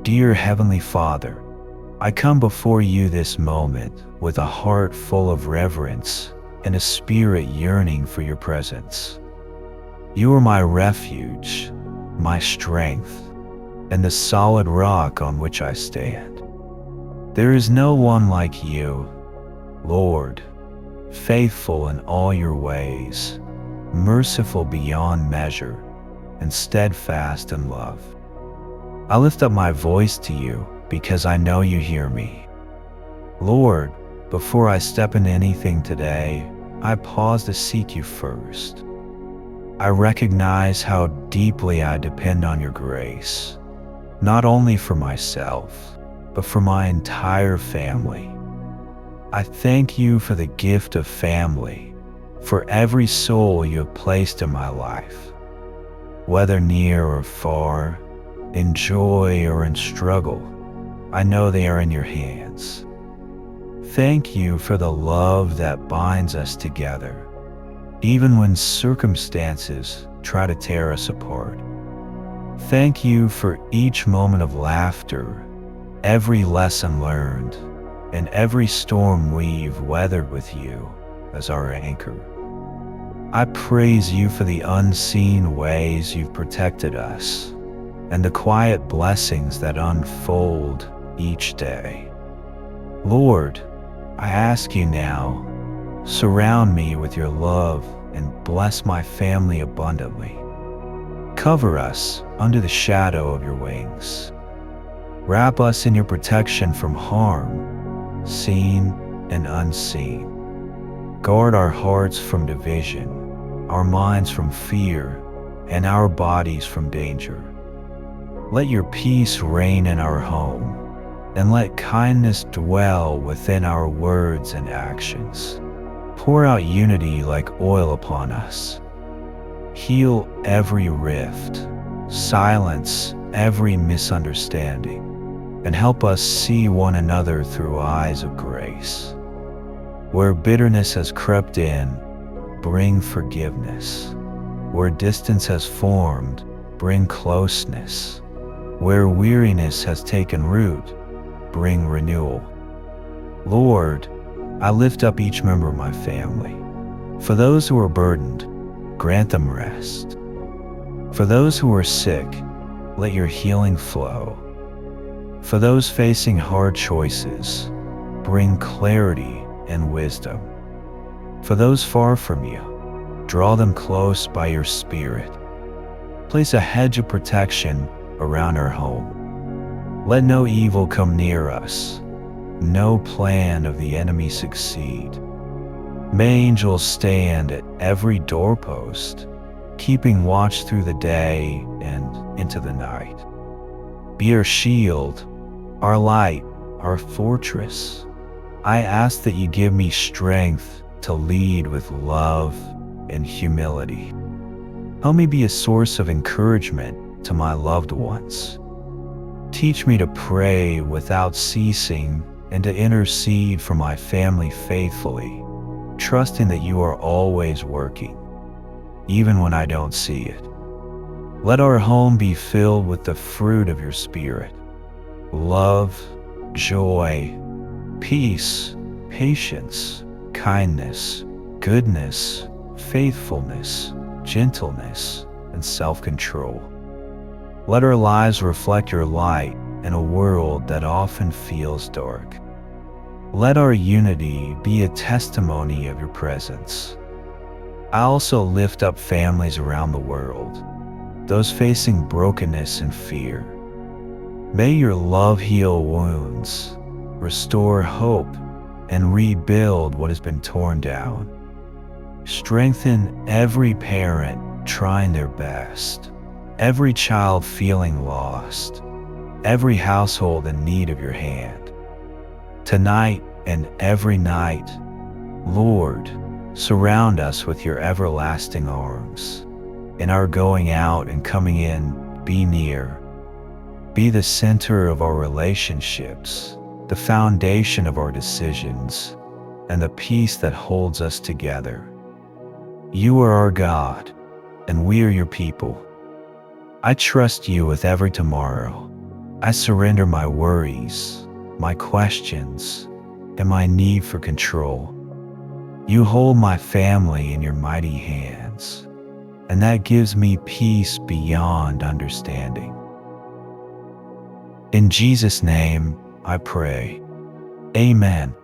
Dear Heavenly Father, I come before you this moment with a heart full of reverence and a spirit yearning for your presence. You are my refuge, my strength, and the solid rock on which I stand. There is no one like you, Lord, faithful in all your ways, merciful beyond measure, and steadfast in love. I lift up my voice to you because I know you hear me. Lord, before I step into anything today, I pause to seek you first. I recognize how deeply I depend on your grace, not only for myself, but for my entire family. I thank you for the gift of family, for every soul you have placed in my life. Whether near or far, in joy or in struggle, I know they are in your hands. Thank you for the love that binds us together, even when circumstances try to tear us apart. Thank you for each moment of laughter, every lesson learned, and every storm we've weathered with you as our anchor. I praise you for the unseen ways you've protected us and the quiet blessings that unfold each day. Lord, I ask you now, surround me with your love and bless my family abundantly. Cover us under the shadow of your wings. Wrap us in your protection from harm, seen and unseen. Guard our hearts from division, our minds from fear, and our bodies from danger. Let your peace reign in our home, and let kindness dwell within our words and actions. Pour out unity like oil upon us. Heal every rift, silence every misunderstanding, and help us see one another through eyes of grace. Where bitterness has crept in, bring forgiveness. Where distance has formed, bring closeness. Where weariness has taken root, bring renewal. Lord, I lift up each member of my family. For those who are burdened, grant them rest. For those who are sick, let your healing flow. For those facing hard choices, bring clarity and wisdom. For those far from you, draw them close by your Spirit. Place a hedge of protection around our home. Let no evil come near us, no plan of the enemy succeed. May angels stand at every doorpost, keeping watch through the day and into the night. Be our shield, our light, our fortress. I ask that you give me strength to lead with love and humility. Help me be a source of encouragement to my loved ones. Teach me to pray without ceasing and to intercede for my family faithfully, trusting that you are always working, even when I don't see it. Let our home be filled with the fruit of your Spirit: love, joy, peace, patience, kindness, goodness, faithfulness, gentleness, and self-control. Let our lives reflect your light in a world that often feels dark. Let our unity be a testimony of your presence. I also lift up families around the world, those facing brokenness and fear. May your love heal wounds, restore hope, and rebuild what has been torn down. Strengthen every parent trying their best, every child feeling lost, every household in need of your hand. Tonight and every night, Lord, surround us with your everlasting arms. In our going out and coming in, be near. Be the center of our relationships, the foundation of our decisions, and the peace that holds us together. You are our God, and we are your people. I trust you with every tomorrow. I surrender my worries, my questions, and my need for control. You hold my family in your mighty hands, and that gives me peace beyond understanding. In Jesus' name, I pray. Amen.